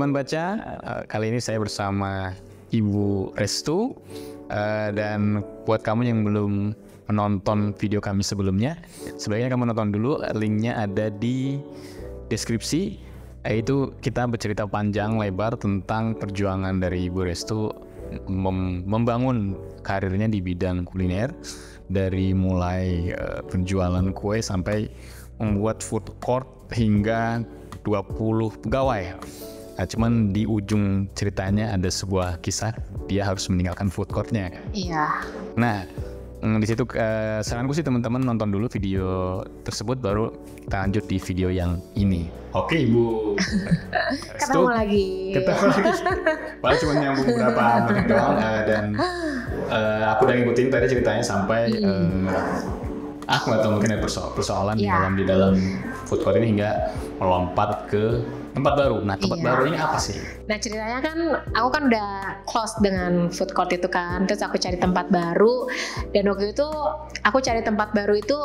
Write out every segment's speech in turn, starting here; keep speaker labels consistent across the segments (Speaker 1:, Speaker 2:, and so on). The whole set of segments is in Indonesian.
Speaker 1: teman baca. Kali ini saya bersama Ibu Restu. Dan buat kamu yang belum menonton video kami sebelumnya, sebaiknya kamu nonton dulu. Linknya ada di deskripsi. Itu kita bercerita panjang lebar tentang perjuangan dari Ibu Restu membangun karirnya di bidang kuliner, dari mulai penjualan kue sampai membuat food court hingga 20 pegawai. Nah, cuman di ujung ceritanya ada sebuah kisah, dia harus meninggalkan food courtnya.
Speaker 2: Iya.
Speaker 1: Nah, di situ saranku sih teman-teman nonton dulu video tersebut, baru kita lanjut di video yang ini. Oke, Ibu.
Speaker 2: Ketemu lagi.
Speaker 1: Padahal cuma nyambung beberapa menit doang, dan aku udah ngikutin tadi ceritanya sampai aku nggak tahu, mungkin ada persoalan di dalam food court ini hingga melompat ke tempat baru. Nah, tempat baru ini apa sih?
Speaker 2: Nah, ceritanya kan aku kan udah close dengan food court itu kan, terus aku cari tempat baru, dan waktu itu aku cari tempat baru itu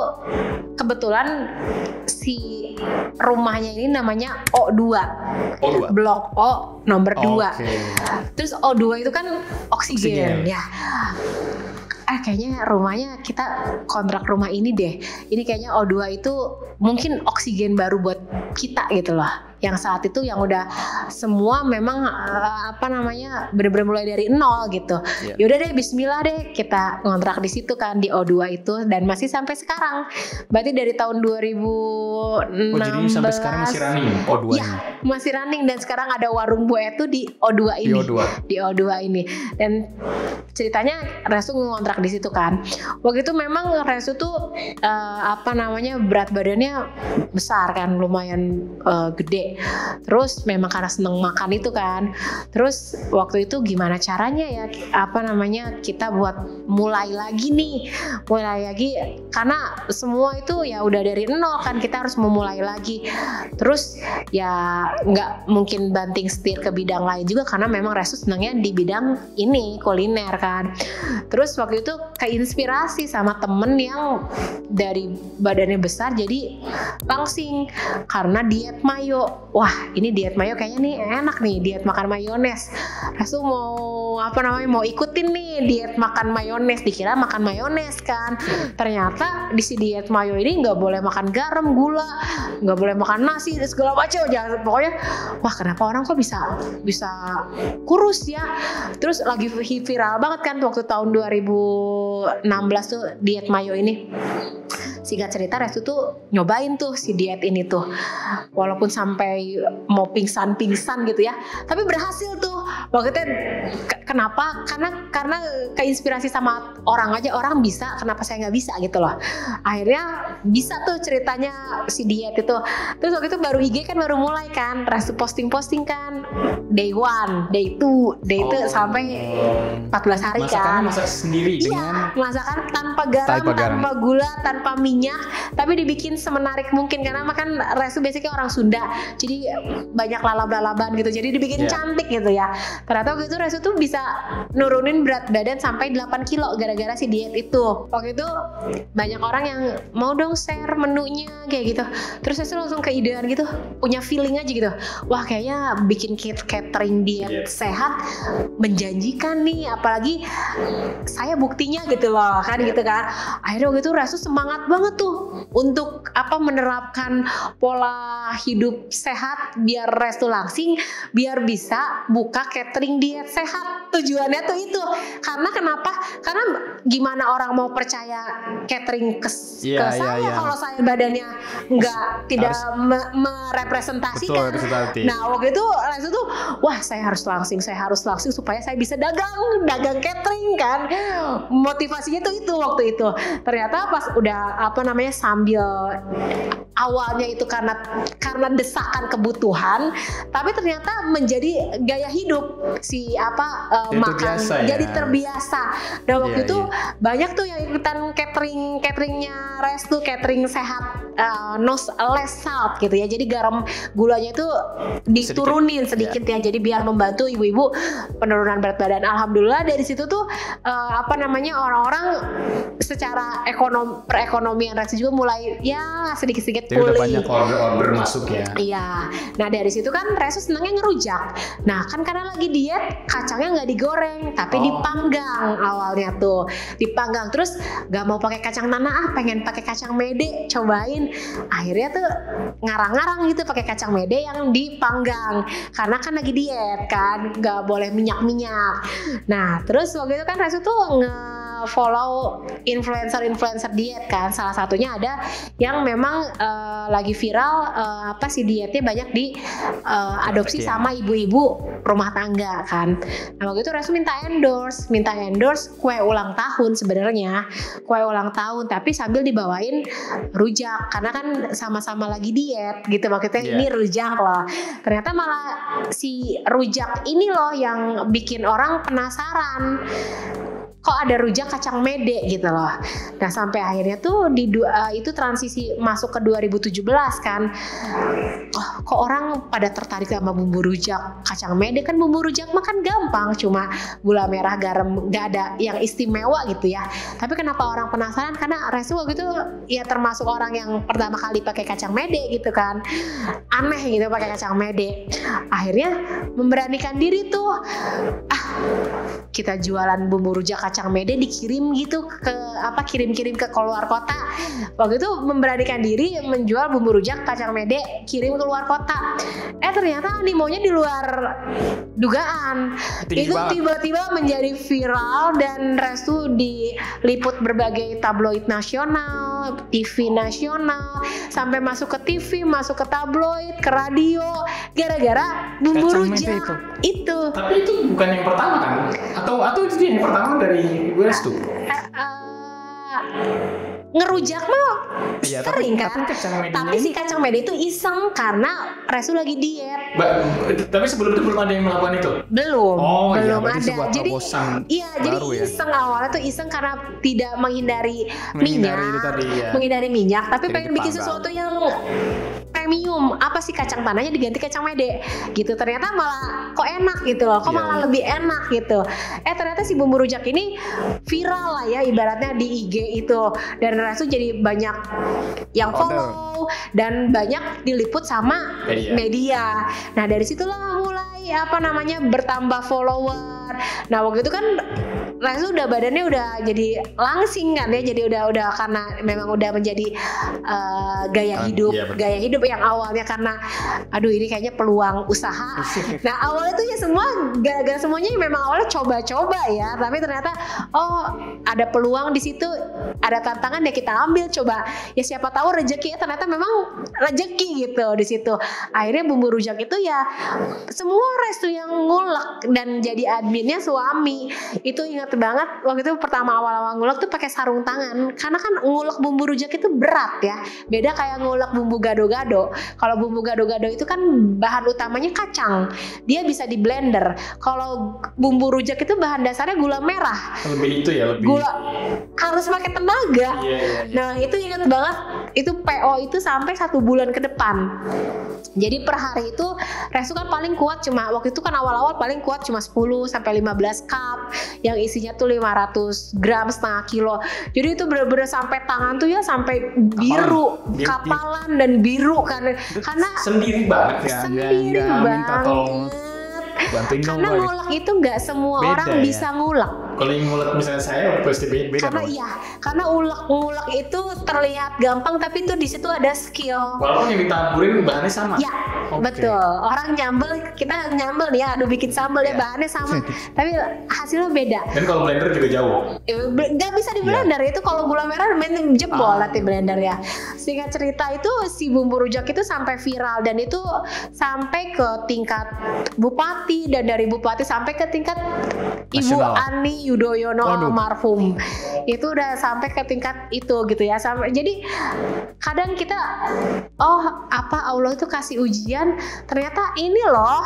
Speaker 2: kebetulan si rumahnya ini namanya O2. Blok O nomor 2. Terus O2 itu kan oksigen. Ya. Kayaknya rumahnya kita kontrak rumah ini deh. Ini kayaknya O2 itu mungkin oksigen baru buat kita gitu loh. Yang saat itu yang udah semua memang bener-bener mulai dari nol gitu. Yaudah deh, bismillah deh, kita ngontrak di situ kan, di O2 itu, dan masih sampai sekarang. Berarti dari tahun 2016.
Speaker 1: Jadi sampai sekarang masih running O2 ini?
Speaker 2: Ya, masih running, dan sekarang ada warung buah itu di O2 ini. Di O2 ini. Dan ceritanya Restu ngontrak di situ kan. Waktu itu memang Restu tuh berat badannya besar kan, lumayan gede. Terus memang karena seneng makan itu kan. Terus waktu itu gimana caranya ya kita buat mulai lagi karena semua itu ya udah dari nol kan, kita harus memulai lagi. Terus ya nggak mungkin banting setir ke bidang lain juga, karena memang Restu senangnya di bidang ini, kuliner kan. Terus waktu itu keinspirasi sama temen yang dari badannya besar jadi langsing karena diet mayo. Wah, ini diet mayo kayaknya nih enak nih, diet makan mayones. Restu mau ikutin nih diet makan mayones. Dikira makan mayones kan. Ternyata di si diet mayo ini nggak boleh makan garam, gula, nggak boleh makan nasi dan segala macam. Pokoknya, wah, kenapa orang kok bisa kurus ya? Terus lagi viral banget kan waktu tahun 2016 tuh diet mayo ini. Singkat cerita, Restu tuh nyobain tuh si diet ini tuh, walaupun sampai mau pingsan gitu ya, tapi berhasil tuh. Waktu itu kenapa? Karena keinspirasi sama orang aja, orang bisa, kenapa saya nggak bisa gitu loh. Akhirnya bisa tuh ceritanya si diet itu. Terus waktu itu baru IG kan baru mulai kan, Restu posting kan, day 1, day 2, day 2 sampai 14 hari kan.
Speaker 1: Masak sendiri dengan
Speaker 2: masakan tanpa garam, tanpa gula, tanpa minyak, tapi dibikin semenarik mungkin, karena makan Restu basicnya orang Sunda, jadi banyak lalab-lalaban gitu, jadi dibikin cantik gitu ya. Ternyata waktu itu Restu tuh bisa nurunin berat badan sampai 8 kilo gara-gara si diet itu. Waktu itu banyak orang yang mau dong share menunya kayak gitu, terus Restu langsung keidean gitu, punya feeling aja gitu, wah kayaknya bikin catering diet sehat menjanjikan nih, apalagi saya buktinya gitu loh kan, gitu kan. Akhirnya waktu itu Restu semangat banget tuh untuk menerapkan pola hidup sehat biar Restu langsing, biar bisa buka catering diet sehat. Tujuannya tuh itu. Karena kenapa? Karena gimana orang mau percaya catering ke saya kalau saya badannya tidak merepresentasikan. Nah, waktu itu Restu tuh, wah, saya harus langsing supaya saya bisa dagang catering kan. Motivasinya tuh itu waktu itu. Ternyata pas udah sambil awalnya itu karena desakan kebutuhan, tapi ternyata menjadi gaya hidup si makan, jadi terbiasa. Dan waktu itu banyak tuh yang ikutan cateringnya Restu, catering sehat, less salt gitu ya. Jadi garam gulanya itu diturunin sedikit ya. Jadi biar membantu ibu-ibu penurunan berat badan. Alhamdulillah dari situ tuh orang-orang secara perekonomian Restu juga mulai ya sedikit-sedikit
Speaker 1: Jadi udah banyak order masuk ya.
Speaker 2: Iya. Nah dari situ kan Restu senangnya ngerujak. Nah kan karena lagi diet, kacangnya nggak digoreng, tapi dipanggang awalnya tuh. Dipanggang terus nggak mau pakai kacang tanah, pengen pakai kacang mede, cobain. Akhirnya tuh ngarang-ngarang gitu pakai kacang mede yang dipanggang. Karena kan lagi diet kan, nggak boleh minyak-minyak. Nah terus waktu itu kan Restu tuh follow influencer diet kan, salah satunya ada yang memang lagi viral dietnya banyak di adopsi sama ibu-ibu rumah tangga kan. Nah waktu itu Restu minta endorse kue ulang tahun, sebenarnya kue ulang tahun tapi sambil dibawain rujak karena kan sama-sama lagi diet gitu, maksudnya ini rujak loh. Ternyata malah si rujak ini loh yang bikin orang penasaran, kok ada rujak kacang mede gitu loh. Nah sampai akhirnya tuh itu transisi masuk ke 2017 kan. Oh, kok orang pada tertarik sama bumbu rujak kacang mede, kan bumbu rujak makan gampang, cuma gula merah, garam, gak ada yang istimewa gitu ya. Tapi kenapa orang penasaran? Karena Restu waktu itu ya termasuk orang yang pertama kali pakai kacang mede gitu kan. Aneh gitu pakai kacang mede. Akhirnya memberanikan diri tuh, kita jualan bumbu rujak kacang mede dikirim gitu ke kirim-kirim ke keluar kota. Waktu itu memberanikan diri menjual bumbu rujak kacang mede kirim ke luar kota. Ternyata animonya di luar dugaan. Itu tiba-tiba menjadi viral dan Restu diliput berbagai tabloid nasional, TV nasional, sampai masuk ke TV, masuk ke tabloid, ke radio, gara-gara bumbu rujak itu.
Speaker 1: Tapi itu bukan yang pertama kan? Atau itu yang pertama dari Restu?
Speaker 2: Ngerujak mah sering kan, tapi si
Speaker 1: kan
Speaker 2: kacang mede itu iseng karena Restu lagi diet.
Speaker 1: Tapi sebelum itu belum ada yang melakukan itu?
Speaker 2: Belum ada.
Speaker 1: Jadi
Speaker 2: iseng awalnya tuh iseng karena tidak menghindari minyak, tapi pengen bikin sesuatu yang premium. Apa sih, kacang tanahnya diganti kacang mede gitu. Ternyata malah kok enak gitu loh, malah lebih enak gitu. Ternyata si bumbu rujak ini viral lah ya ibaratnya di IG itu, dan Restu jadi banyak yang follow dan banyak diliput sama media. Nah dari situlah mulai bertambah follower. Nah waktu itu kan Restu badannya udah jadi langsing kan ya, jadi udah karena memang udah menjadi gaya hidup yang awalnya karena ini kayaknya peluang usaha. Nah awalnya tuh ya semua gara-gara semuanya memang awalnya coba-coba ya, tapi ternyata ada peluang di situ, ada tantangan ya kita ambil, coba ya siapa tahu rezeki. Ternyata memang rezeki gitu di situ. Akhirnya bumbu rujak itu ya semua Restu yang ngulek, dan jadi adminnya suami. Itu ingat banget waktu itu pertama awal-awal ngulek tuh pakai sarung tangan, karena kan ngulek bumbu rujak itu berat ya, beda kayak ngulek bumbu gado-gado. Kalau bumbu gado-gado itu kan bahan utamanya kacang, dia bisa di blender. Kalau bumbu rujak itu bahan dasarnya gula merah, gula harus pakai tenaga. Nah itu ingat banget, itu PO itu sampai 1 bulan ke depan. Jadi per hari itu Restu kan paling kuat cuma, waktu itu kan awal-awal paling kuat cuma 10 sampai 15 cup yang isinya tuh 500 gram, setengah kilo. Jadi itu bener-bener sampai tangan tuh ya sampai biru, kapalan dan biru karena
Speaker 1: sendiri banget ya.
Speaker 2: Sendiri banget. Karena ngulek itu nggak semua orang bisa ngulek.
Speaker 1: Kalau yang ngulek misalnya saya pasti beda.
Speaker 2: Karena ngulek itu terlihat gampang, tapi itu di situ ada skill.
Speaker 1: Walaupun yang ditaburin bahannya sama.
Speaker 2: Ya, betul. Orang kita nyambel nih ya, bikin sambal ya bahannya sama, tapi hasilnya beda. Dan
Speaker 1: kalau blender juga jauh.
Speaker 2: Nggak bisa di blender itu, kalau gula merah main jebol di blender ya. Singkat cerita itu si bumbu rujak itu sampai viral, dan itu sampai ke tingkat bupati, dan dari bupati sampai ke tingkat Ibu Ani Yudhoyono almarhum. Itu udah sampai ke tingkat itu gitu ya. Jadi kadang kita Allah itu kasih ujian, ternyata ini loh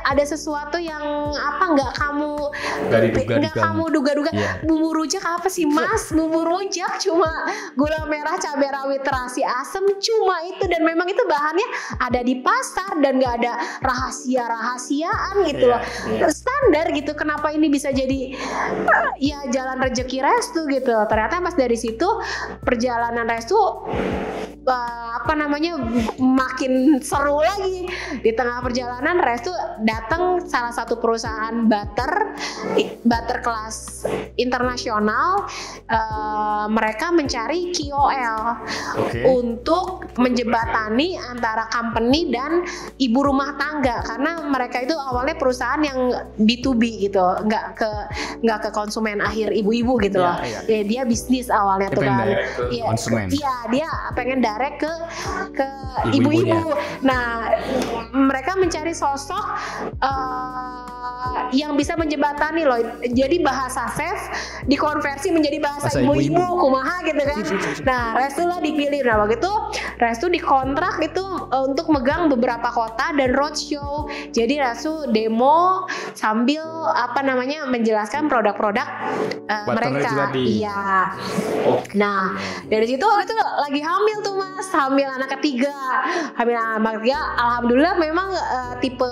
Speaker 2: ada sesuatu yang nggak kamu duga-duga. Bumbu rujak apa sih Mas? Bumbu rujak cuma gula merah, cabai rawit, terasi, asam, cuma itu, dan memang itu bahannya ada di pasar dan nggak ada rahasiaan gitu loh. Standar gitu. Kenapa ini bisa jadi jalan rezeki Restu gitu. Ternyata pas dari situ perjalanan Restu makin seru lagi. Di tengah perjalanan Restu datang salah satu perusahaan butter kelas internasional. Mereka mencari KOL untuk menjembatani antara company dan ibu rumah tangga, karena mereka itu awalnya perusahaan yang B2B gitu, nggak ke konsumen akhir ibu-ibu gitu loh. Ya, dia bisnis awalnya tuh kan.
Speaker 1: Konsumen.
Speaker 2: Iya, dia pengen direct ke ibu-ibu. Nah, mereka mencari sosok yang bisa menjembatani loh. Jadi bahasa chef dikonversi menjadi bahasa ibu-ibu, kumaha gitu kan. Nah, Restu lah dipilih. Nah, waktu itu Restu dikontrak itu untuk megang beberapa kota dan roadshow. Jadi Restu demo sambil menjelaskan produk-produk mereka. Iya. Nah, dari situ waktu itu lagi hamil tuh Mas, hamil anak ketiga. Alhamdulillah memang tipe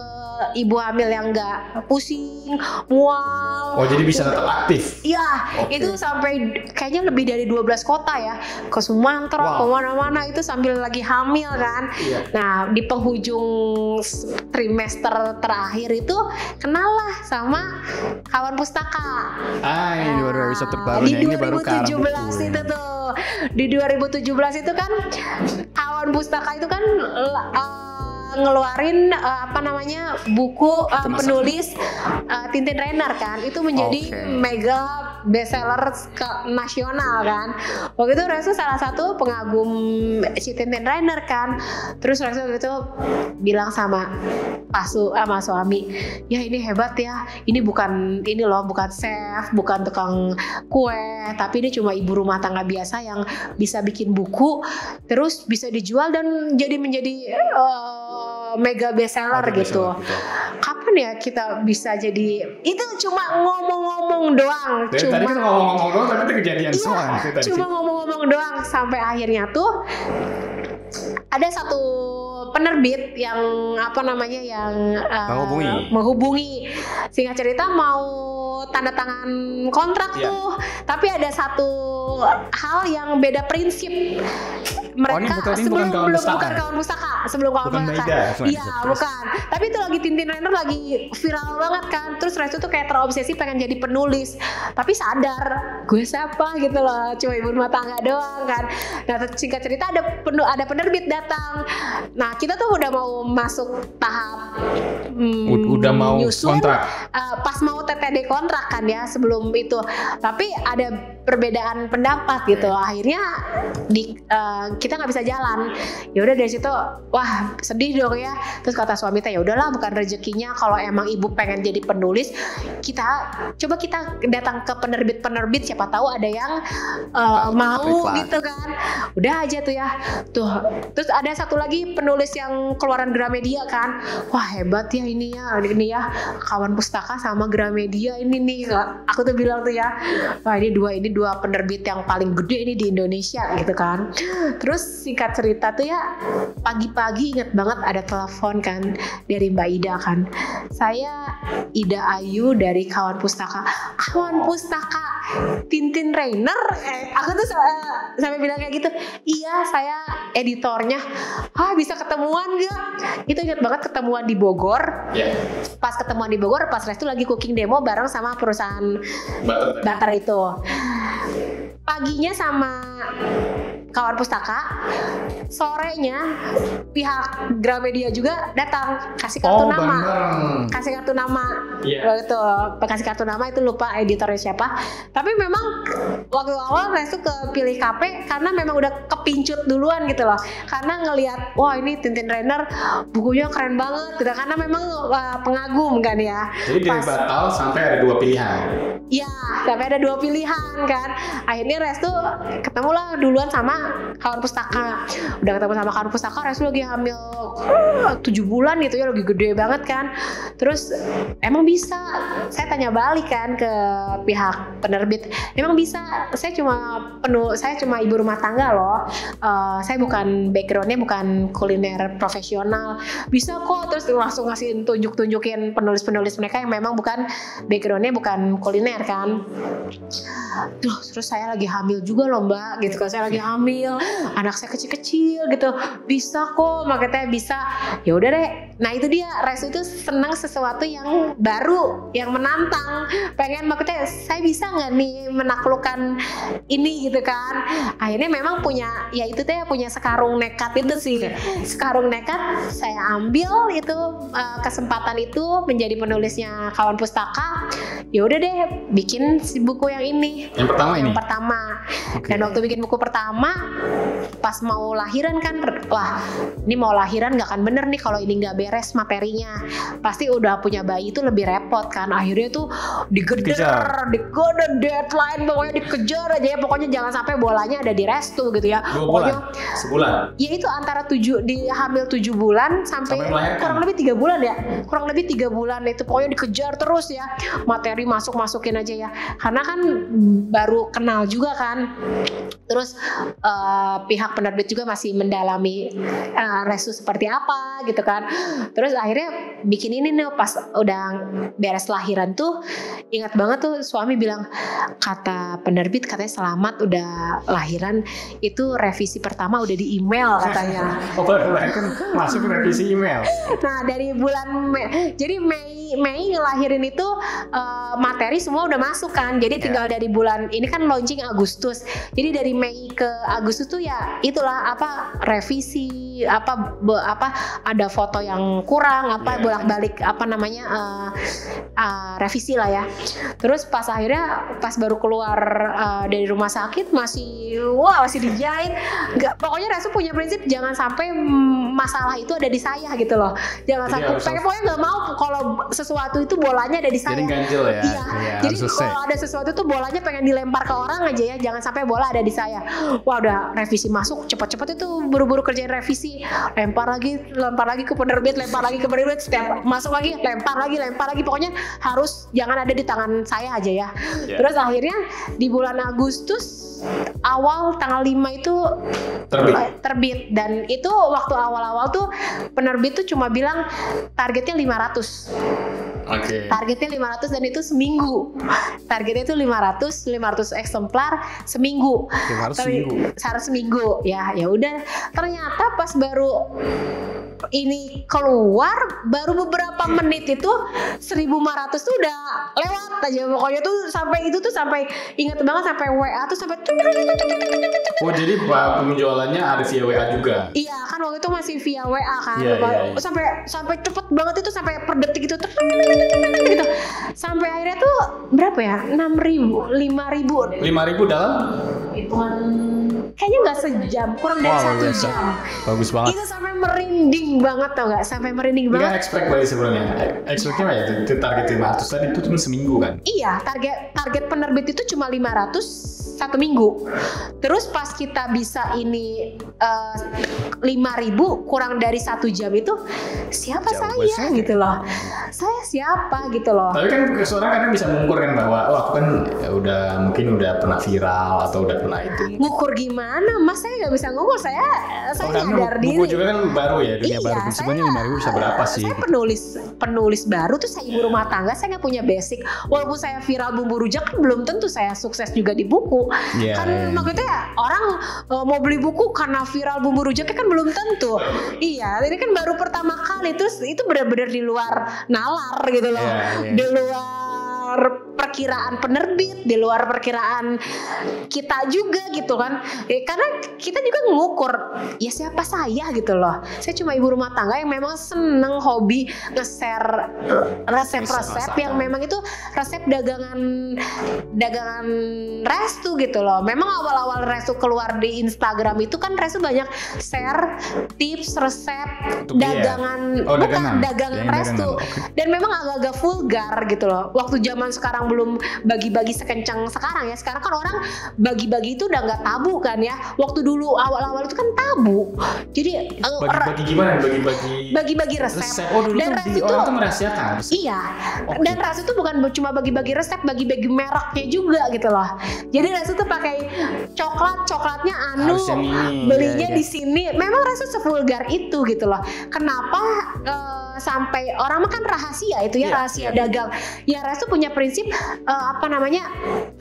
Speaker 2: ibu hamil yang nggak pusing, mual.
Speaker 1: Oh, jadi bisa tetap aktif?
Speaker 2: Iya, itu sampai kayaknya lebih dari 12 kota ya, ke Sumatera, kemana-mana itu sambil lagi hamil kan. Nah, di penghujung trimester terakhir itu kenal lah sama kawan pustaka.
Speaker 1: Ini baru episode terbarunya, ini baru ke arah buku.
Speaker 2: Di 2017 itu tuh, di 2017 itu kan kawan pustaka itu kan ngeluarin buku penulis Tintin Rainer kan, itu menjadi mega bestseller nasional kan. Waktu itu Restu salah satu pengagum si Tintin Rainer kan. Terus Restu waktu itu bilang sama suami, ya ini hebat ya, ini bukan chef, bukan tukang kue, tapi ini cuma ibu rumah tangga biasa yang bisa bikin buku terus bisa dijual dan menjadi mega bestseller gitu. Kapan ya kita bisa jadi? Itu cuma ngomong-ngomong doang.
Speaker 1: Tadi kan ngomong-ngomong doang, tapi itu kejadian semua.
Speaker 2: Cuma ngomong-ngomong doang sampai akhirnya tuh ada satu penerbit yang menghubungi. Singkat cerita mau tanda tangan kontrak tuh, tapi ada satu hal yang beda prinsip. Mereka sebelum bukan kawan pustaka, sebelum kawan pustaka. Iya, bukan. Tapi itu lagi Tintin Rainer lagi viral banget kan. Terus Restu tuh kayak terobsesi pengen jadi penulis. Tapi sadar, gue siapa gitu loh, cuma ibu rumah tangga doang kan. Nah, singkat cerita ada penerbit datang. Nah, kita tuh udah mau masuk tahap
Speaker 1: udah mau
Speaker 2: nyusun,
Speaker 1: kontrak.
Speaker 2: Pas mau TTD kontrak kan ya sebelum itu. Tapi ada perbedaan pendapat gitu. Akhirnya kita nggak bisa jalan. Ya udah dari situ, wah sedih dong ya. Terus kata suami ya udahlah, bukan rezekinya. Kalau emang ibu pengen jadi penulis, kita datang ke penerbit, siapa tahu ada yang mau gitu kan. Udah aja tuh ya. Terus ada satu lagi penulis yang keluaran Gramedia kan. Wah hebat ya ini ya kawan pustaka sama Gramedia ini nih. Aku tuh bilang tuh ya, wah ini dua penerbit yang paling gede ini di Indonesia gitu kan. Terus singkat cerita tuh ya, pagi-pagi inget banget ada telepon kan dari Mbak Ida kan. Saya Ida Ayu dari kawan pustaka Tintin Rainer. Aku tuh sampai bilang kayak gitu. Iya, saya editornya. Bisa ketemuan gak? Itu inget banget ketemuan di Bogor. Pas ketemuan di Bogor, pas Restu lagi cooking demo bareng sama perusahaan butter itu. Paginya sama kawan pustaka, sorenya pihak Gramedia juga datang kasih kartu nama. Kasih kartu nama. Waktu kasih kartu nama itu lupa editornya siapa. Tapi memang waktu awal Restu kepilih KP karena memang udah kepincut duluan gitu loh. Karena ngelihat wah ini Tintin Rainer bukunya keren banget gitu. Karena memang pengagum kan ya.
Speaker 1: Jadi dari batal sampai ada 2 pilihan.
Speaker 2: Iya, sampai ada 2 pilihan kan. Akhirnya Restu ketemulah duluan sama kawan pustaka. Udah ketemu sama kawan pustaka, Restu lagi hamil 7 bulan gitu ya, lagi gede banget kan. Terus emang bisa, saya tanya balik kan ke pihak penerbit, emang bisa, saya cuma ibu rumah tangga loh, saya bukan backgroundnya bukan kuliner profesional, bisa kok. Terus langsung ngasih tunjukin penulis-penulis mereka yang memang bukan backgroundnya bukan kuliner kan. Terus saya lagi hamil juga loh mbak gitu kan, saya lagi hamil hamil, anak saya kecil-kecil gitu, bisa kok, makanya bisa. Ya udah deh. Nah itu dia, Restu itu senang sesuatu yang baru, yang menantang, pengen makanya saya bisa nggak nih menaklukkan ini gitu kan. Akhirnya memang punya, ya itu teh punya sekarung nekat itu sih, sekarung nekat saya ambil itu kesempatan itu menjadi penulisnya Kawan Pustaka. Ya udah deh, bikin si buku yang ini.
Speaker 1: Yang pertama ini.
Speaker 2: Yang pertama. Dan waktu bikin buku pertama, pas mau lahiran kan, wah ini mau lahiran nggak akan bener nih kalau ini nggak beres materinya. Pasti udah punya bayi itu lebih repot kan. Akhirnya tuh dikejar deadline, pokoknya dikejar aja ya. Pokoknya jangan sampai bolanya ada di Restu gitu ya.
Speaker 1: 2
Speaker 2: bulan,
Speaker 1: sebulan.
Speaker 2: Ya itu antara hamil 7 bulan sampai kurang lebih 3 bulan ya. Kurang lebih 3 bulan itu pokoknya dikejar terus ya. Materi masukin aja ya. Karena kan baru kenal juga kan. Terus pihak penerbit juga masih mendalami Restu seperti apa gitu kan. Terus akhirnya bikin ini nih, pas udah beres lahiran tuh ingat banget tuh suami bilang, kata penerbit katanya selamat udah lahiran, itu revisi pertama udah di email katanya.
Speaker 1: Oh kan masuk revisi email.
Speaker 2: Nah dari bulan Mei, jadi Mei ngelahirin itu materi semua udah masuk kan. Jadi tinggal dari bulan ini kan launching Agustus. Jadi dari Mei ke Agustus tuh ya itulah apa revisi apa ada foto yang kurang bolak-balik apa namanya revisi lah ya. Terus pas akhirnya pas baru keluar dari rumah sakit masih dijahit. Pokoknya Restu punya prinsip jangan sampai masalah itu ada di saya gitu loh. Jangan sampai pokoknya nggak mau kalau sesuatu itu bolanya ada di saya.
Speaker 1: Jadi ganjil ya.
Speaker 2: Iya. Jadi kalau ada sesuatu itu bolanya pengen dilempar ke orang aja ya, jangan sampai bola ada di saya. Wah udah revisi masuk cepet-cepet itu buru-buru kerjain revisi, lempar lagi ke penerbit, setiap masuk lagi lempar lagi, pokoknya harus jangan ada di tangan saya aja ya. Terus akhirnya di bulan Agustus awal tanggal 5 itu terbit dan itu waktu awal-awal tuh penerbit tuh cuma bilang targetnya 500. Targetnya 500 dan itu seminggu. Targetnya itu 500 eksemplar seminggu. 500 seminggu. Ya udah. Ternyata pas baru ini keluar baru beberapa menit itu 1.500 tuh udah lewat aja. Pokoknya tuh sampai ingat banget sampai WA tuh sampai.
Speaker 1: Oh jadi penjualannya ada via WA juga?
Speaker 2: Iya kan waktu itu masih via WA kan.
Speaker 1: Iya.
Speaker 2: Sampai cepet banget itu sampai per detik itu gitu. Sampai akhirnya tuh berapa ya? 6.000, 5.000
Speaker 1: dalam?
Speaker 2: Hitungan kayaknya nggak sejam, kurang dari 1 jam.
Speaker 1: Bagus banget.
Speaker 2: Itu sampai merinding banget tau nggak? Sampai merinding banget.
Speaker 1: Nggak expect banget sebenarnya. Expectnya apa ya? Itu target 500 tadi itu cuma seminggu kan?
Speaker 2: Iya, target penerbit itu cuma 500 1 minggu. Terus pas kita bisa ini 5.000 kurang dari 1 jam itu siapa saya gitu loh. Saya siapa gitu loh.
Speaker 1: Tapi kan seorang kadang bisa mengukur kan bahwa aku kan mungkin udah pernah viral atau udah pernah itu.
Speaker 2: Ngukur gimana? Mas saya nggak bisa ngukur. Saya sadar diri.
Speaker 1: Buku juga kan baru ya, dunia baru. Sebenarnya 5.000 bisa berapa sih?
Speaker 2: Saya penulis baru tuh, saya ibu rumah tangga, saya nggak punya basic. Walaupun saya viral bumbu rujak kan belum tentu saya sukses juga di buku. Maksudnya orang mau beli buku karena viral bumbu rujaknya kan belum tentu. Iya, ini kan baru pertama kali, terus itu benar-benar di luar nalar gitu loh. Di luar perkiraan penerbit, di luar perkiraan kita juga gitu kan. Karena kita juga ngukur ya siapa saya gitu loh. Saya cuma ibu rumah tangga yang memang seneng hobi nge-share resep-resep yang memang itu resep dagangan Restu gitu loh. Memang awal-awal Restu keluar di Instagram itu kan Restu banyak share tips resep dagangan Restu. Dan memang agak-agak vulgar gitu loh. Waktu zaman sekarang belum bagi-bagi sekencang sekarang ya. Sekarang kan orang bagi-bagi itu udah nggak tabu kan ya. Waktu dulu awal-awal itu kan tabu. Jadi
Speaker 1: bagi-bagi gimana?
Speaker 2: Bagi-bagi resep.
Speaker 1: Oh dulu dan tuh orang tuh merahasiakan.
Speaker 2: Iya. Dan Restu itu bukan cuma bagi-bagi resep, bagi-bagi mereknya juga gitu loh. Jadi Restu tuh pakai coklatnya belinya di sini. Memang Restu sevulgar itu gitu loh. Kenapa sampai orang makan rahasia itu ya, rahasia dagang. Ya Restu punya prinsip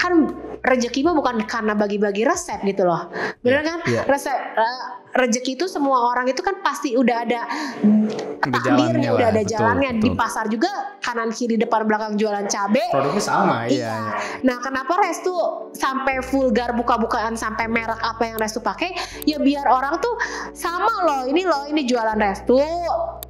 Speaker 2: kan rezeki mah bukan karena bagi-bagi resep gitu loh. Bener kan? Resep rezeki itu semua orang itu kan pasti udah ada takdirnya, udah ada jalannya. Betul. Di pasar juga kanan kiri depan belakang jualan cabe.
Speaker 1: Produknya sama, iya.
Speaker 2: Nah, kenapa Restu sampai vulgar buka-bukaan sampai merek apa yang Restu pakai? Ya biar orang tuh sama loh, ini jualan Restu.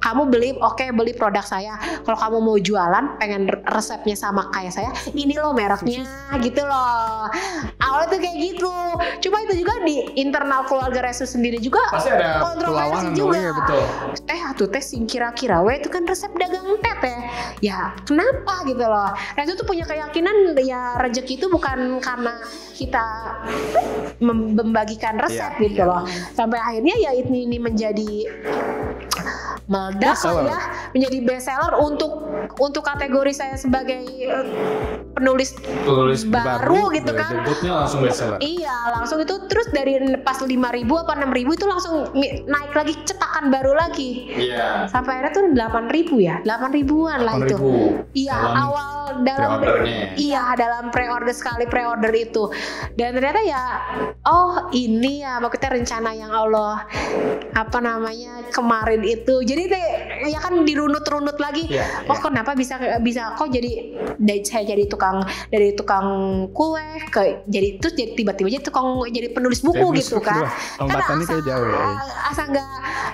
Speaker 2: Kamu beli, beli produk saya. Kalau kamu mau jualan, pengen resepnya sama kayak saya, ini loh mereknya, gitu loh. Awalnya tuh kayak gitu. Cuma itu juga di internal keluarga Restu sendiri juga
Speaker 1: pasti ada
Speaker 2: kontroversi juga.
Speaker 1: Ya, betul.
Speaker 2: Atuh teh sing kira-kira itu kan resep dagang teh. Ya kenapa gitu loh. Restu tuh punya keyakinan ya rezeki itu bukan karena kita membagikan resep gitu loh. Sampai akhirnya ya ini menjadi meledak ya, menjadi bestseller untuk kategori saya sebagai penulis baru gitu kan.
Speaker 1: Debutnya langsung bestseller.
Speaker 2: Iya, langsung itu terus dari pas 5.000 apa 6.000 itu langsung naik lagi, cetakan baru lagi.
Speaker 1: Iya.
Speaker 2: Sampai akhirnya tuh 8.000 ya, 8.000-an lah itu. Iya, awal dalam dalam pre-order sekali pre-order itu. Dan ternyata ya ini ya maksudnya rencana yang Allah kemarin itu. Jadi ya kan dirunut-runut lagi. Kenapa bisa kok saya jadi tukang kue jadi tiba-tiba jadi penulis buku gitu kan.
Speaker 1: Lompatannya kayak jauh ya.
Speaker 2: Asal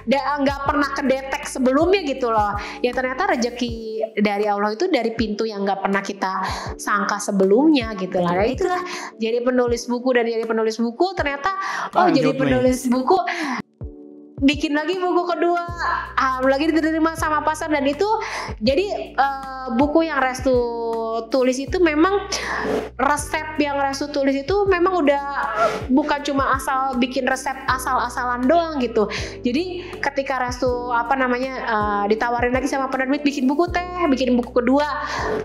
Speaker 2: nggak pernah kedetek sebelumnya gitu loh. Ya ternyata rezeki dari Allah itu dari pintu yang nggak pernah kita sangka sebelumnya gitu lah. Nah, itulah jadi penulis buku dan jadi penulis buku ternyata jadi penulis buku. Bikin lagi buku kedua, lagi diterima sama pasar dan itu jadi buku yang Restu tulis itu memang resep yang Restu tulis itu memang udah bukan cuma asal bikin resep asal-asalan doang gitu. Jadi ketika Restu ditawarin lagi sama penerbit bikin buku kedua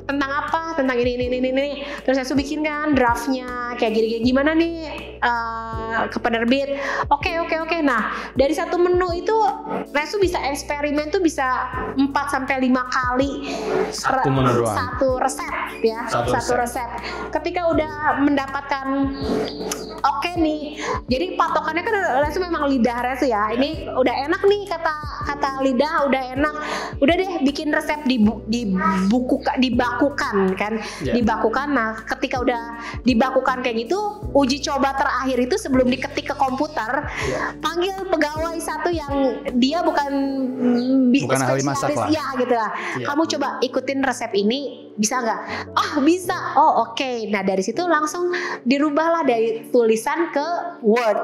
Speaker 2: tentang apa, tentang ini. Terus Restu bikin kan draftnya kayak gini gimana nih ke penerbit. Oke. Nah dari satu menu itu Restu bisa eksperimen tuh bisa 4-5 kali satu resep ya, satu resep. Ketika udah mendapatkan nih, jadi patokannya kan Restu memang lidah Restu ya. Ini udah enak nih kata lidah udah enak. Udah deh bikin resep dibakukan kan. Dibakukan. Nah, ketika udah dibakukan kayak gitu, uji coba terakhir itu sebelum diketik ke komputer, panggil pegawai satu yang dia bukan ahli masak lah. Ya gitu lah. Kamu coba ikutin resep ini, bisa nggak? Bisa. Oke. Nah dari situ langsung dirubahlah dari tulisan ke Word,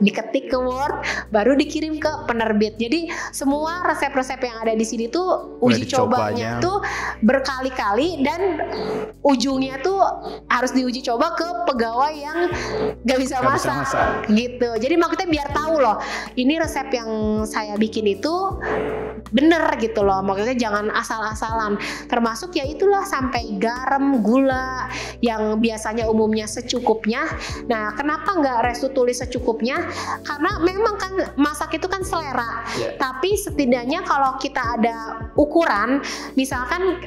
Speaker 2: diketik ke Word, baru dikirim ke penerbit. Jadi semua resep-resep yang ada di sini tuh uji cobanya tuh berkali-kali dan ujungnya tuh harus diuji coba ke pegawai yang nggak bisa masak gitu. Jadi maksudnya biar tahu loh, ini resep yang saya bikin itu bener gitu loh. Maksudnya jangan asal-asalan. Termasuk ya itulah sampai garam, gula yang biasanya umumnya secukupnya. Nah, kenapa nggak Restu tulis secukupnya? Karena memang kan masak itu kan selera. Tapi setidaknya kalau kita ada ukuran, misalkan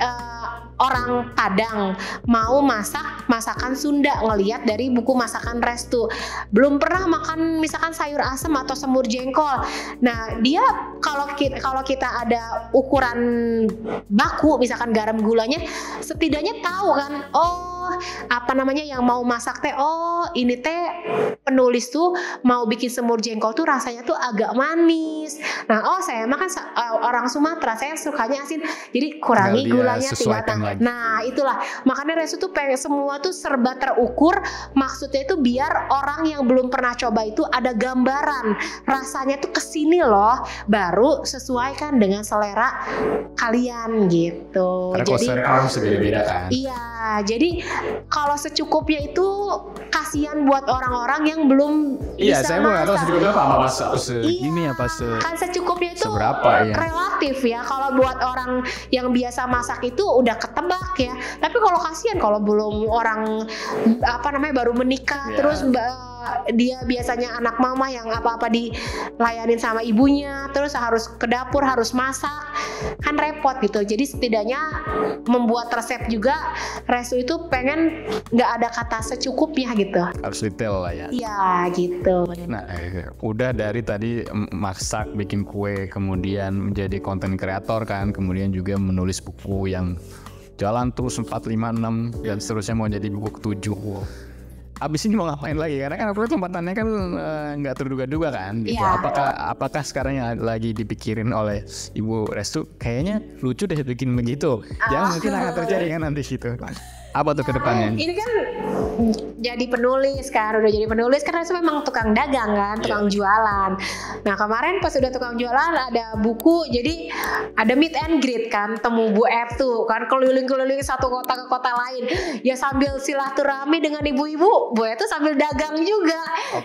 Speaker 2: orang Padang mau masakan Sunda, ngelihat dari buku masakan Restu, belum pernah makan misalkan sayur asem atau semur jengkol. Nah dia kalau kita ada ukuran baku misalkan garam gulanya, setidaknya tahu kan yang mau masak teh, ini teh penulis tuh mau bikin semur jengkol tuh rasanya tuh agak manis. Nah saya makan orang Sumatera, saya sukanya asin, jadi kurangi gulanya 3 Nah itulah makanya Restu tuh pengen semua tuh serba terukur. Maksudnya itu biar orang yang belum pernah coba itu ada gambaran rasanya tuh kesini loh, baru sesuaikan dengan selera kalian gitu.
Speaker 1: Karena jadi selera bisa beda-beda kan.
Speaker 2: Iya, jadi kalau secukupnya itu kasihan buat orang-orang yang belum bisa masak. Iya, saya nggak tahu secukupnya apa segini apa kan secukupnya itu seberapa, relatif ya. Kalau buat orang yang biasa masak itu udah ketebak ya. Tapi kalau kasihan kalau belum orang baru menikah terus dia biasanya anak mama yang apa-apa dilayanin sama ibunya, terus harus ke dapur, harus masak, kan repot gitu. Jadi setidaknya membuat resep juga Restu itu pengen nggak ada kata secukupnya gitu.
Speaker 1: Harus detail lah ya.
Speaker 2: Iya gitu.
Speaker 1: Nah, udah dari tadi masak, bikin kue, kemudian menjadi konten kreator kan, kemudian juga menulis buku yang jalan terus 4, 5, 6 dan seterusnya mau jadi buku ke-7. Abis ini mau ngapain lagi? Karena kan kesempatannya kan nggak terduga-duga kan. Gitu.
Speaker 2: Yeah.
Speaker 1: Apakah sekarang yang lagi dipikirin oleh Ibu Restu kayaknya lucu deh bikin begitu. Jangan mungkin akan terjadi kan nanti gitu. Apa tuh kedepannya?
Speaker 2: Ini kan jadi penulis kan, udah jadi penulis karena itu memang tukang dagang kan, tukang jualan. Nah kemarin pas udah tukang jualan ada buku, jadi ada meet and greet kan, temu Bu Etu kan, keliling-keliling satu kota ke kota lain. Ya sambil silaturahmi dengan ibu-ibu, Bu Etu sambil dagang juga.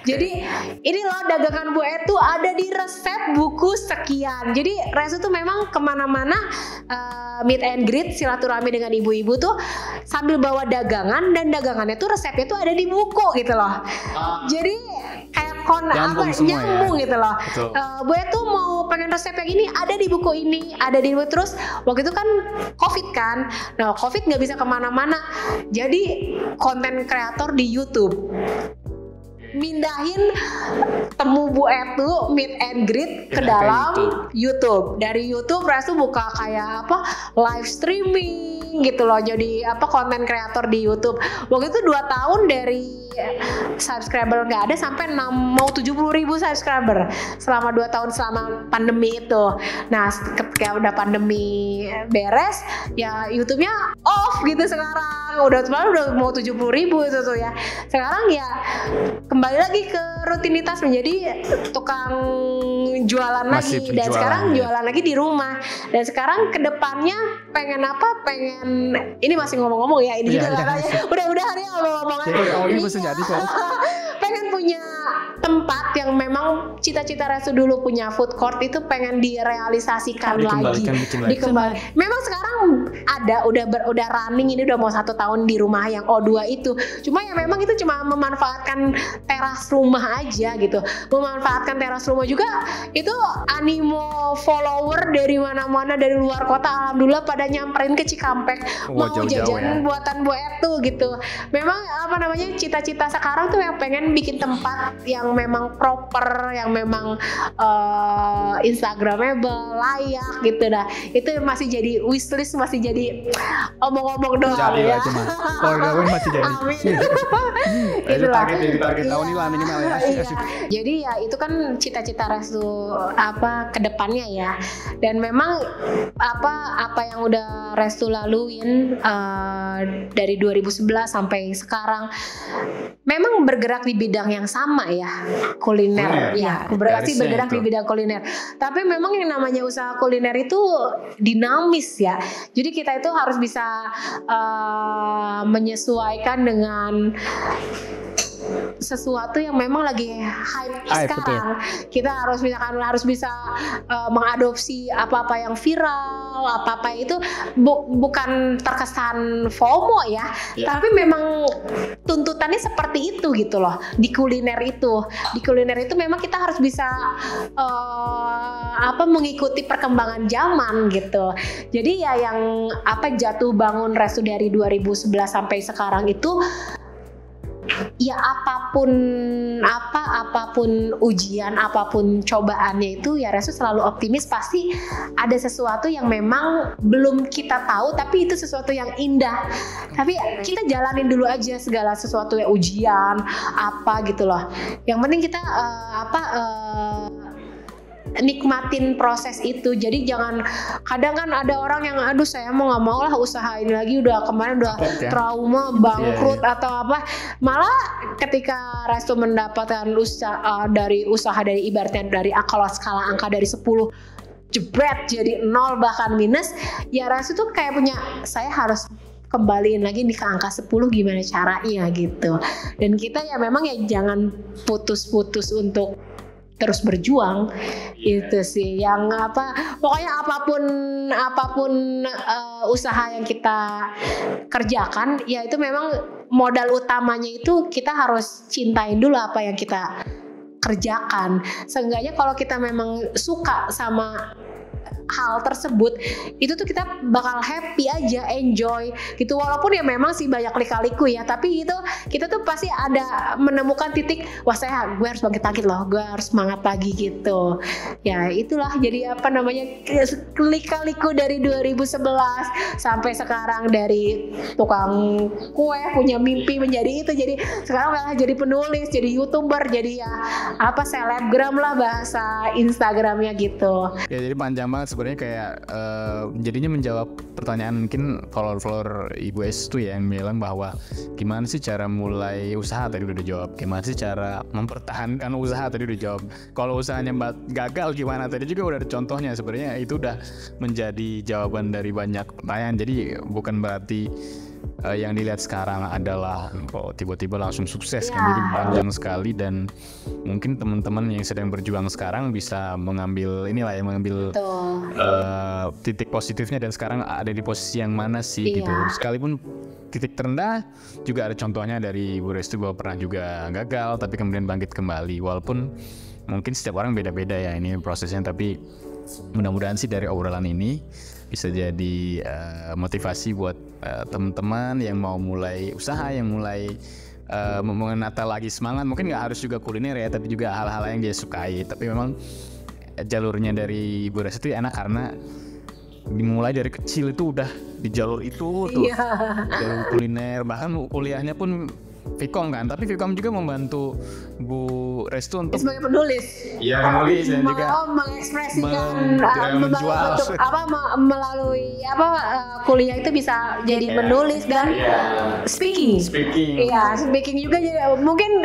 Speaker 2: Jadi ini loh dagangan Bu Etu ada di resep buku sekian. Jadi Restu tuh memang kemana-mana meet and greet, silaturahmi dengan ibu-ibu tuh sambil bawa dagangan, dan dagangannya tuh resepnya tuh ada di buku gitu loh. Jadi kayak nyambung
Speaker 1: ya?
Speaker 2: Gitu loh. Bu Etu mau pengen resep yang ini ada di buku ini, ada di buku. Terus waktu itu kan COVID kan, nah COVID nggak bisa kemana-mana, jadi konten kreator di YouTube. Mindahin temu Bu Etu meet and greet ke dalam YouTube. Dari YouTube Restu buka kayak apa live streaming gitu loh, jadi apa konten kreator di YouTube. Waktu itu 2 tahun dari subscriber nggak ada sampai 70.000 subscriber selama 2 tahun selama pandemi itu. Nah ketika udah pandemi beres ya YouTube-nya off gitu sekarang. Udah mau 70.000 itu tuh ya. Sekarang ya kembali lagi ke rutinitas menjadi tukang jualan lagi, dan sekarang jualan lagi di rumah. Dan sekarang kedepannya pengen apa? Pengen ini masih ngomong-ngomong ya, ini juga katanya udah hari ngomong-ngomong.
Speaker 1: Ini bisa jadi kok.
Speaker 2: Pengen punya tempat yang memang cita-cita Restu dulu punya food court itu pengen direalisasikan lagi. Dikembalikan. Memang sekarang ada udah running, ini udah mau 1 tahun di rumah yang O2 itu. Cuma ya memang itu cuma memanfaatkan teras rumah aja gitu. Memanfaatkan teras rumah juga itu animo follower dari mana-mana dari luar kota alhamdulillah pada nyamperin ke Cikampek mau jajan buatan Bu Etu gitu. Memang apa namanya cita-cita sekarang tuh yang pengen bikin tempat yang memang proper, yang memang instagramable, layak gitu dah. Itu masih jadi wishlist, masih jadi omong-omong doang
Speaker 1: jadi
Speaker 2: ya.
Speaker 1: Kalau masih jadi.
Speaker 2: Amin.
Speaker 1: Itulah target tahun ini lah minimal ya.
Speaker 2: Jadi ya itu kan cita-cita Restu apa kedepannya ya. Dan memang apa yang udah Restu laluin dari 2011 sampai sekarang memang bergerak di bidang yang sama ya, kuliner ya. Berarti bergerak di bidang kuliner. Tapi memang yang namanya usaha kuliner itu dinamis ya. Jadi kita itu harus bisa menyesuaikan dengan sesuatu yang memang lagi hype sekarang. Betul. Kita harus bisa mengadopsi apa-apa yang viral, apa-apa itu bukan terkesan FOMO ya, tapi memang tuntutannya seperti itu gitu loh. Di kuliner itu memang kita harus bisa mengikuti perkembangan zaman gitu. Jadi ya yang jatuh bangun Restu dari 2011 sampai sekarang itu ya apapun ujian, apapun cobaannya itu ya Restu selalu optimis, pasti ada sesuatu yang memang belum kita tahu tapi itu sesuatu yang indah. Tapi kita jalanin dulu aja segala sesuatu ya, ujian apa gitu loh. Yang penting kita nikmatin proses itu. Jadi jangan, kadang kan ada orang yang aduh saya nggak mau lah usaha ini lagi, udah kemarin udah trauma bangkrut atau apa. Malah ketika Restu mendapatkan usaha dari ibaratnya dari kalau skala angka dari 10 jebret jadi 0 bahkan minus, ya Restu tuh kayak punya, saya harus kembaliin lagi ke angka 10 gimana caranya gitu. Dan kita ya memang ya jangan putus-putus untuk terus berjuang. Itu sih yang pokoknya apapun usaha yang kita kerjakan ya itu memang modal utamanya itu kita harus cintain dulu apa yang kita kerjakan. Seenggaknya kalau kita memang suka sama hal tersebut itu tuh kita bakal happy aja, enjoy gitu, walaupun ya memang sih banyak lika-liku ya, tapi itu kita tuh pasti ada menemukan titik wah gue harus bangkit loh, gue harus semangat lagi gitu ya. Itulah jadi lika-liku dari 2011 sampai sekarang, dari tukang kue punya mimpi menjadi itu, jadi sekarang malah jadi penulis, jadi YouTuber, jadi ya selebgram lah bahasa Instagramnya gitu
Speaker 1: ya. Jadi panjang banget sebenarnya, kayak jadinya menjawab pertanyaan mungkin follower Ibu Restu ya, yang bilang bahwa gimana sih cara mulai usaha, tadi udah dijawab. Gimana sih cara mempertahankan usaha, tadi udah dijawab. Kalau usahanya gagal gimana, tadi juga udah ada contohnya. Sebenarnya itu udah menjadi jawaban dari banyak pertanyaan. Jadi bukan berarti yang dilihat sekarang adalah tiba-tiba langsung sukses kan. Jadi panjang sekali, dan mungkin teman-teman yang sedang berjuang sekarang bisa mengambil mengambil titik positifnya, dan sekarang ada di posisi yang mana sih gitu. Sekalipun titik terendah juga ada contohnya dari Bu Restu bahwa pernah juga gagal tapi kemudian bangkit kembali. Walaupun mungkin setiap orang beda-beda ya ini prosesnya, tapi mudah-mudahan sih dari obrolan ini bisa jadi motivasi buat teman-teman yang mau mulai usaha, yang mulai menata lagi semangat. Mungkin nggak harus juga kuliner ya, tapi juga hal-hal yang dia sukai. Tapi memang jalurnya dari Ibu Restu enak karena dimulai dari kecil itu udah di jalur itu tuh, jalur kuliner. Bahkan kuliahnya pun Vkom kan, tapi Vkom juga membantu Bu Restu untuk
Speaker 2: sebagai penulis.
Speaker 1: Iya, penulis dan juga
Speaker 2: mengekspresikan
Speaker 1: menjual
Speaker 2: melalui kuliah itu bisa jadi menulis dan speaking. Iya, speaking juga jadi mungkin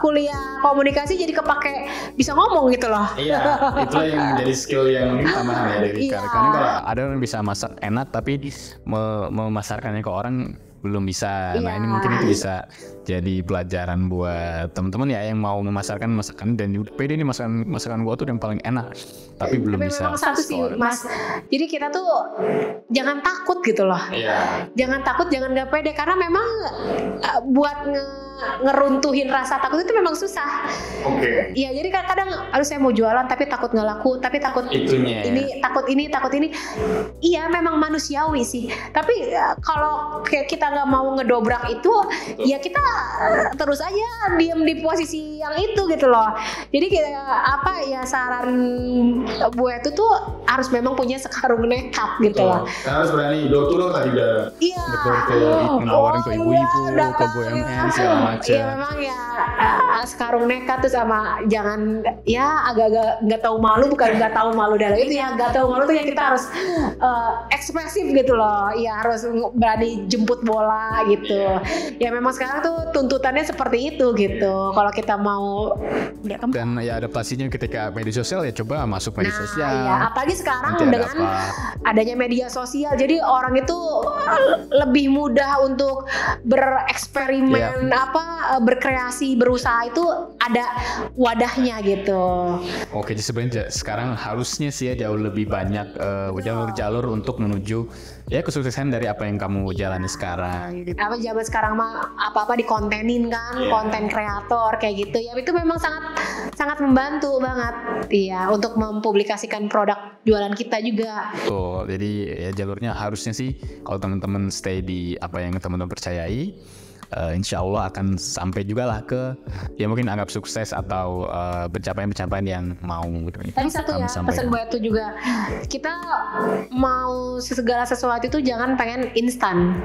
Speaker 2: kuliah komunikasi jadi kepake bisa ngomong gitu loh.
Speaker 1: Iya, itulah yang menjadi skill yang tambahan ya dari karena kalau ada yang bisa masak enak tapi memasarkannya ke orang belum bisa. Nah ini mungkin itu bisa jadi pelajaran buat teman-teman ya yang mau memasarkan masakan, dan pede ini masakan gua tuh yang paling enak tapi belum bisa.
Speaker 2: Memang satu sih Mas, jadi kita tuh jangan takut gitu loh. Jangan takut, jangan gak pede, karena memang buat ngeruntuhin rasa takut itu memang susah. Iya, jadi kadang saya mau jualan tapi takut nggak laku, tapi takut takut ini. Iya, memang manusiawi sih. Tapi kalau kita nggak mau ngedobrak itu, ya kita terus aja diem di posisi yang itu gitu loh. Jadi saran Bu itu tuh harus memang punya sekarung nekat gitu loh.
Speaker 1: Harus berani door to door tadi udah.
Speaker 2: Iya.
Speaker 1: Menawarin ke ibu-ibu, ke BUMN segala macam.
Speaker 2: Iya memang ya sekarung nekat tuh, sama jangan agak-agak nggak tahu malu, bukan nggak tahu malu dalam itu ya, nggak tahu malu tuh yang kita harus ekspresif gitu loh. Ya harus berani jemput bola gitu. Ya memang sekarang tuh tuntutannya seperti itu gitu. Kalau kita mau
Speaker 1: dan ya adaptasinya ketika media sosial ya coba masuk media sosial.
Speaker 2: Ya, apalagi sekarang dengan adanya media sosial, jadi orang itu lebih mudah untuk bereksperimen berkreasi, berusaha, itu ada wadahnya gitu.
Speaker 1: Oke, jadi sebenarnya sekarang harusnya sih ya jauh lebih banyak jalur-jalur untuk menuju ya kesuksesan dari apa yang kamu jalani sekarang.
Speaker 2: Zaman sekarang mah apa-apa dikontenin kan, konten kreator kayak gitu. Ya itu memang sangat membantu banget ya untuk mempublikasikan produk jualan kita juga.
Speaker 1: Tuh, jadi ya jalurnya harusnya sih kalau teman-teman stay di apa yang teman-teman percayai, insya Allah akan sampai juga lah ke ya mungkin anggap sukses atau pencapaian-pencapaian yang mau.
Speaker 2: Tapi satu ya pesan buat itu juga, kita mau segala sesuatu itu jangan pengen instan,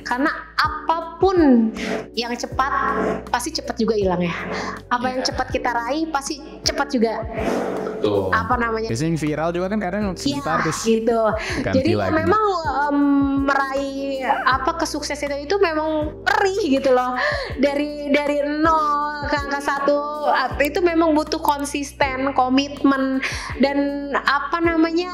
Speaker 2: karena apapun yang cepat pasti cepat juga hilang ya. Apa yang cepat kita raih pasti cepat juga
Speaker 1: Betul.
Speaker 2: apa namanya?
Speaker 1: Biasanya yang viral juga kan kadang sebentar terus
Speaker 2: gitu.
Speaker 1: ganti
Speaker 2: Jadi
Speaker 1: lagi.
Speaker 2: memang meraih apa kesuksesan itu memang perih gitu loh. Dari 0 ke angka 1 itu memang butuh konsisten, komitmen, dan apa namanya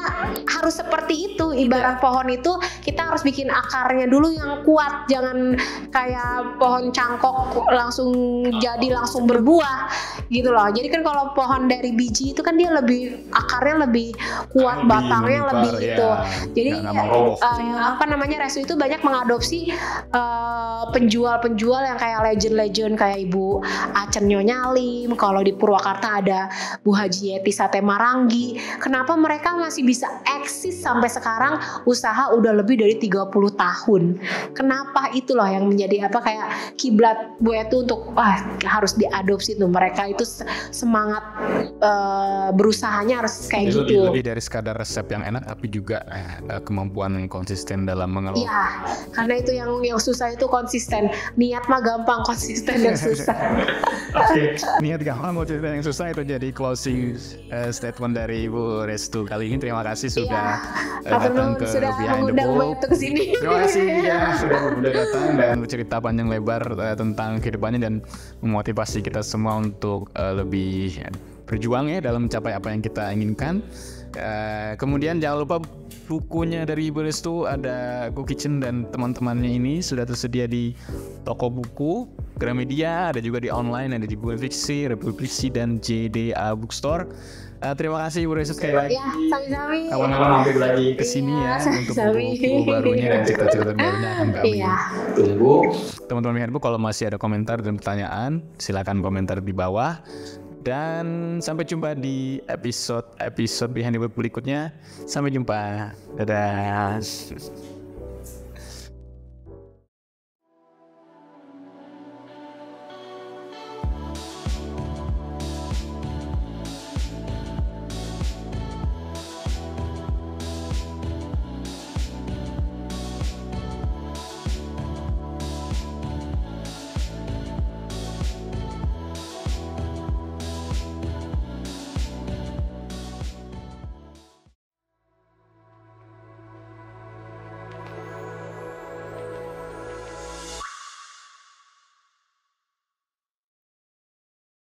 Speaker 2: harus seperti itu. Ibarat pohon itu kita harus bikin akarnya dulu yang kuat, jangan kayak pohon cangkok langsung jadi langsung berbuah gitu loh. Jadi kan kalau pohon dari biji itu kan dia lebih akarnya lebih kuat, batangnya lebih itu. Jadi apa namanya Restu itu banyak mengadopsi penjual-penjual yang kayak legend-legend kayak Ibu Acen Nyonya Lim. Kalau di Purwakarta ada Bu Haji Yeti Sate Marangi. Kenapa mereka masih bisa eksis sampai sekarang, usaha udah lebih dari 30 tahun. Kenapa itulah yang menjadi apa kayak kiblat Bu Etu untuk harus diadopsi tuh. Mereka itu semangat berusahanya harus kayak gitu.
Speaker 1: Lebih dari sekadar resep yang enak, tapi juga kemampuan konsisten dalam mengelola.
Speaker 2: Iya, karena itu yang susah itu konsisten. Niat mah gampang, konsisten yang susah.
Speaker 1: Niat gampang, konsisten yang susah, itu jadi closing statement dari Ibu Restu kali ini. Terima kasih sudah datang ke Behind the Book. Terima kasih ya sudah datang dan bercerita panjang lebar tentang kehidupannya dan memotivasi kita semua untuk lebih berjuang ya dalam mencapai apa yang kita inginkan. Kemudian jangan lupa bukunya dari Ibu Restu, ada Go Kitchen dan teman-temannya ini sudah tersedia di toko buku Gramedia, ada juga di online, ada di Buku Republiksi dan JDA Bookstore. Terima kasih Ibu Restu sekali lagi.
Speaker 2: Ya, sami-sami.
Speaker 1: Kawan-kawan mampir lagi ke sini untuk buku barunya dan cerita-cerita barunya akan kami tunggu. Teman-teman Behind the Book, kalau masih ada komentar dan pertanyaan, silakan komentar di bawah. Dan sampai jumpa di episode Behind the Book berikutnya. Sampai jumpa. Dadah.